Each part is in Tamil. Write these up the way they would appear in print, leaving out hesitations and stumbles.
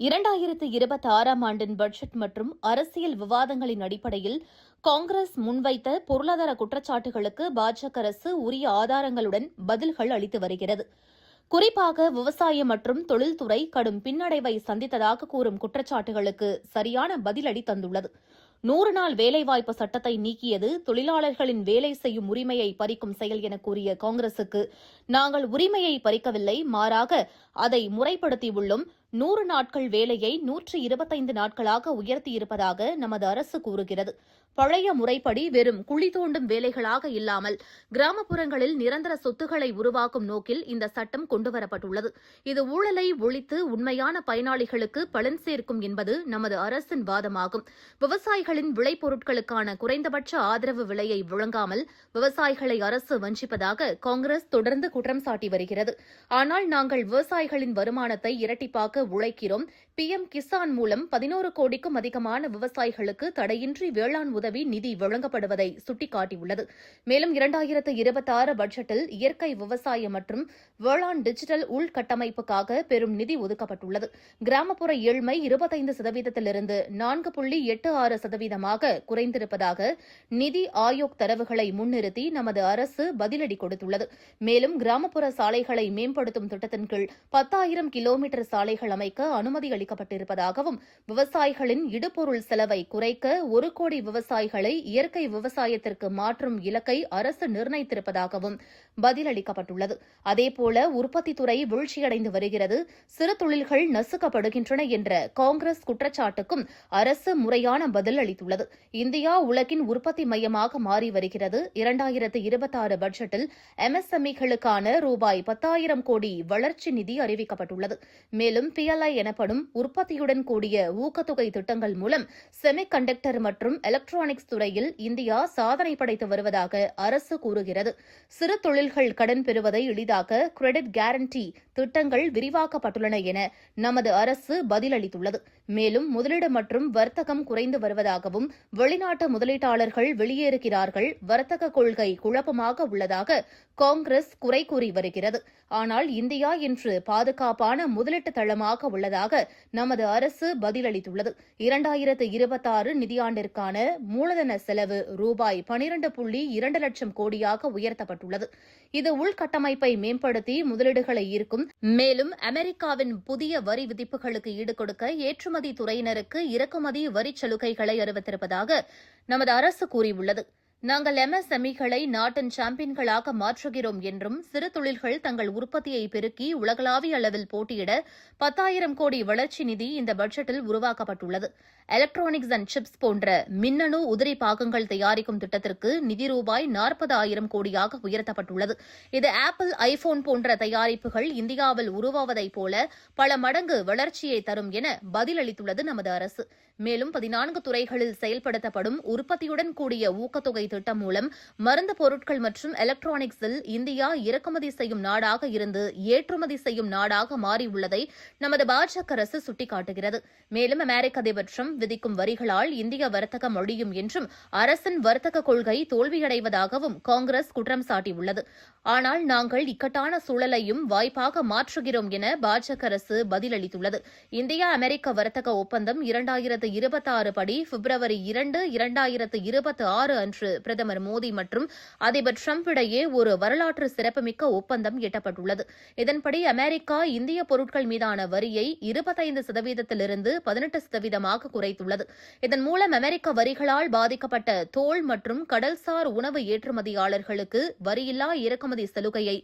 2026ஆம் ஆண்டின் பட்ஜெட் மற்றும் அரசியல் விவாதங்களின் அடிப்படையில் காங்கிரஸ் முன்வைத்த பொருளாதார குற்றச்சாட்டுகளுக்கு பாஜக அரசு உரிய ஆதாரங்களுடன் பதில்கள் அளித்து வருகிறது. குறிப்பாக விவசாயம் மற்றும் தொழில்துறை கடும் பின்னடைவை சந்தித்ததாக கூறும் குற்றச்சாட்டுகளுக்கு சரியான பதிலடி தந்துள்ளது. 100 நாள் வேலைவாய்ப்பு சட்டத்தை நீக்கியது தொழிலாளர்களின் வேலை செய்யும் உரிமையை பறிக்கும் செயல் என கூறிய காங்கிரசுக்கு நாங்கள் உரிமையை பறிக்கவில்லை, மாறாக அதை முறைப்படுத்தியுள்ளோம். 100 நாட்கள் வேலையை 125 நாட்களாக உயர்த்தியிருப்பதாக நமது அரசு கூறுகிறது. பழைய முறைப்படி வெறும் குழி தோண்டும் வேலைகளாக இல்லாமல் கிராமப்புறங்களில் நிரந்தர சொத்துக்களை உருவாக்கும் நோக்கில் இந்த சட்டம் கொண்டுவரப்பட்டுள்ளது. இது ஊழலை ஒழித்து உண்மையான பயனாளிகளுக்கு பலன் சேர்க்கும் என்பது நமது அரசின் வாதமாகும். விவசாயிகளின் விளைபொருட்களுக்கான குறைந்தபட்ச ஆதரவு விலையை வழங்காமல் விவசாயிகளை அரசு வஞ்சிப்பதாக காங்கிரஸ் தொடர்ந்து குற்றம் சாட்டி வருகிறது. ஆனால் நாங்கள் விவசாயிகளின் வருமானத்தை இரட்டிப்பாக்க உழைக்கிறோம். PM கிசான் மூலம் 11 கோடிக்கும் அதிகமான விவசாயிகளுக்கு தடையின்றி வேளாண் உதவி நிதி வழங்கப்படுவதை சுட்டிக்காட்டியுள்ளது. மேலும் 2026 பட்ஜெட்டில் இயற்கை விவசாயம் மற்றும் வேளாண் டிஜிட்டல் உள்கட்டமைப்புக்காக பெரும் நிதி ஒதுக்கப்பட்டுள்ளது. கிராமப்புற ஏழ்மை 25%லிருந்து 4.86% குறைந்திருப்பதாக நிதி ஆயோக் தரவுகளை முன்னிறுத்தி நமது அரசு பதிலடி கொடுத்துள்ளது. மேலும் கிராமப்புற சாலைகளை மேம்படுத்தும் திட்டத்தின் கீழ் 10,000 கிலோமீட்டர் சாலைகள் அமைக்க அனுமதி அளிக்கப்பட்டிருப்பதாகவும் விவசாயிகளின் இடுபொருள் செலவை குறைக்க 1 கோடி விவசாயிகளை இயற்கை விவசாயத்திற்கு மாற்றும் இலக்கை அரசு நிர்ணயித்திருப்பதாகவும் பதிலளிக்கப்பட்டுள்ளது. அதேபோல உற்பத்தித் துறை வீழ்ச்சியடைந்து வருகிறது, சிறு தொழில்கள் நசுக்கப்படுகின்றன என்ற காங்கிரஸ் குற்றச்சாட்டுக்கும் அரசு முறையான பதில் அளித்துள்ளது. இந்தியா உலகின் உற்பத்தி மையமாக மாறி வருகிறது. 2026 பட்ஜெட்டில் MSME-களுக்கான ரூபாய் 10,000 கோடி வளர்ச்சி நிதி அறிவிக்கப்பட்டுள்ளது. மேலும் PLI எனப்படும் உற்பத்தியுடன் கூடிய ஊக்கத்தொகை திட்டங்கள் மூலம் செமிகண்டக்டர் மற்றும் எலக்ட்ரானிக்ஸ் துறையில் இந்தியா சாதனை படைத்து வருவதாக அரசு கூறுகிறது. சிறு தொழில்கள் கடன் பெறுவதை எளிதாக்க கிரெடிட் கேரண்டி திட்டங்கள் விரிவாக்கப்பட்டுள்ளன என நமது அரசு பதிலளித்துள்ளது. மேலும் முதலீடு மற்றும் வர்த்தகம் குறைந்து வருவதாகவும் வெளிநாட்டு முதலீட்டாளர்கள் வெளியேறுகிறார்கள், வர்த்தக கொள்கை குழப்பமாக உள்ளதாக காங்கிரஸ் குறை கூறி வருகிறது. ஆனால் இந்தியா இன்று பாதுகாப்பான முதலீட்டு தளமாக உள்ளதாக நமது அரசு பதிலளித்துள்ளது. 2026 நிதியாண்டிற்கான மூலதன செலவு ரூபாய் 12.2 லட்சம் கோடியாக உயர்த்தப்பட்டுள்ளது. இது உள்கட்டமைப்பை மேம்படுத்தி முதலீடுகளை ஈர்க்கும். மேலும் அமெரிக்காவின் புதிய வரி விதிப்புகளுக்கு ஈடுகொடுக்க ஏற்றுமதி துறையினருக்கு இறக்குமதி வரிச் சலுகைகளை அறிவித்திருப்பதாக நமது அரசு கூறியுள்ளது. நாங்கள் MSME-களை நாட்டின் சாம்பியன்களாக மாற்றுகிறோம் என்றும் சிறு தொழில்கள் தங்கள் உற்பத்தியை பெருக்கி உலகளாவிய அளவில் போட்டியிட 10,000 கோடி வளர்ச்சி நிதி இந்த பட்ஜெட்டில் உருவாக்கப்பட்டுள்ளது. எலக்ட்ரானிக்ஸ் அண்ட் சிப்ஸ் போன்ற மின்னணு உதிரி பாகங்கள் தயாரிக்கும் திட்டத்திற்கு நிதி ரூபாய் 40,000 கோடியாக உயர்த்தப்பட்டுள்ளது. இது ஆப்பிள், ஐபோன் போன்ற தயாரிப்புகள் இந்தியாவில் உருவாவதைப் போல பல மடங்கு வளர்ச்சியை தரும் என பதிலளித்துள்ளது நமது அரசு. மேலும் 14 துறைகளில் செயல்படுத்தப்படும் உற்பத்தியுடன் கூடிய ஊக்கத்தொகை திட்டம் மூலம் மருந்து பொருட்கள் மற்றும் எலக்ட்ரானிக்ஸில் இந்தியா இறக்குமதி செய்யும் நாடாக இருந்து ஏற்றுமதி செய்யும் நாடாக மாறியுள்ளதை நமது பாஜக அரசு சுட்டிக்காட்டுகிறது. மேலும் அமெரிக்க அதிபர் டிரம்ப் விதிக்கும் வரிகளால் இந்திய வர்த்தகம் அழியும் என்றும் அரசின் வர்த்தக கொள்கை தோல்வியடைவதாகவும் காங்கிரஸ் குற்றம் சாட்டியுள்ளது. ஆனால் நாங்கள் இக்கட்டான சூழலையும் வாய்ப்பாக மாற்றுகிறோம் என பாஜக அரசு பதிலளித்துள்ளது. இந்தியா அமெரிக்க வர்த்தக ஒப்பந்தம் 2026 படி பிப்ரவரி 2, 2026 அன்று பிரதமர் மோடி மற்றும் அதிபர் டிரம்ப் இடையே ஒரு வரலாற்று சிறப்புமிக்க ஒப்பந்தம் எட்டப்பட்டுள்ளது. இதன்படி அமெரிக்கா இந்திய பொருட்கள் மீதான வரியை 25%லிருந்து 18% குறைத்துள்ளது. இதன் மூலம் அமெரிக்க வரிகளால் பாதிக்கப்பட்ட தோல் மற்றும் கடல்சார் உணவு ஏற்றுமதியாளர்களுக்கு வரியில்லா இறக்குமதி சலுகையை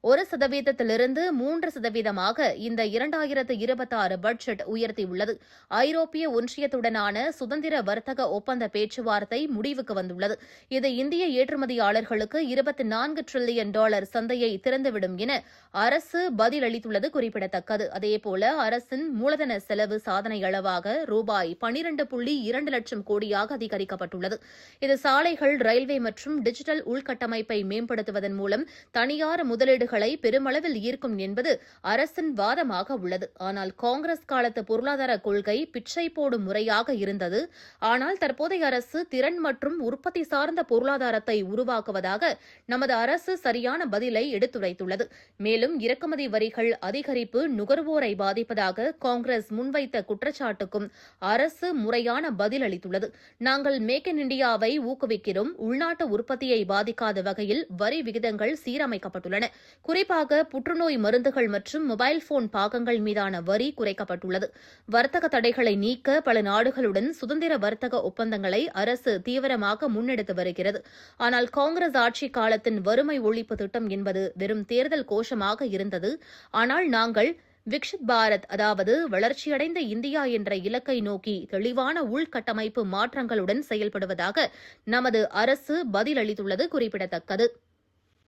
1%லிருந்து 3% இந்த 2026 பட்ஜெட் உயர்த்தியுள்ளது. ஐரோப்பிய ஒன்றியத்துடனான சுதந்திர வர்த்தக ஒப்பந்த பேச்சுவார்த்தை முடிவுக்கு வந்துள்ளது. இது இந்திய ஏற்றுமதியாளர்களுக்கு $24 டிரில்லியன் சந்தையை திறந்துவிடும் என அரசு பதிலளித்துள்ளது குறிப்பிடத்தக்கது. அதேபோல அரசின் மூலதன செலவு சாதனை அளவாக ரூபாய் 12.2 லட்சம் கோடியாக அதிகரிக்கப்பட்டுள்ளது. இது சாலைகள், ரயில்வே மற்றும் டிஜிட்டல் உள்கட்டமைப்பை மேம்படுத்துவதன் மூலம் தனியார் முதலீடுகள் முதலீடுகளை பெருமளவில் ஈர்க்கும் என்பது அரசின் வாதமாக உள்ளது. ஆனால் காங்கிரஸ் காலத்து பொருளாதார கொள்கை பிச்சை போடும் முறையாக இருந்தது. ஆனால் தற்போதைய அரசு திறன் மற்றும் உற்பத்தி சார்ந்த பொருளாதாரத்தை உருவாக்குவதாக நமது அரசு சரியான பதிலை எடுத்துரைத்துள்ளது. மேலும் இறக்குமதி வரிகள் அதிகரிப்பு நுகர்வோரை பாதிப்பதாக காங்கிரஸ் முன்வைத்த குற்றச்சாட்டுக்கும் அரசு முறையான பதில் அளித்துள்ளது. நாங்கள் மேக் இன் இந்தியாவை ஊக்குவிக்கிறோம். உள்நாட்டு உற்பத்தியை பாதிக்காத வகையில் வரி விகிதங்கள் சீரமைக்கப்பட்டுள்ளன. குறிப்பாக புற்றுநோய் மருந்துகள் மற்றும் மொபைல் போன் பாகங்கள் மீதான வரி குறைக்கப்பட்டுள்ளது. வர்த்தக தடைகளை நீக்க பல நாடுகளுடன் சுதந்திர வர்த்தக ஒப்பந்தங்களை அரசு தீவிரமாக முன்னெடுத்து வருகிறது. ஆனால் காங்கிரஸ் ஆட்சி காலத்தின் வறுமை ஒழிப்பு திட்டம் என்பது வெறும் தேர்தல் கோஷமாக இருந்தது. ஆனால் நாங்கள் விக்ஷித் பாரத், அதாவது வளர்ச்சியடைந்த இந்தியா என்ற இலக்கை நோக்கி தெளிவான உள்கட்டமைப்பு மாற்றங்களுடன் செயல்படுவதாக நமது அரசு பதிலளித்துள்ளது குறிப்பிடத்தக்கது.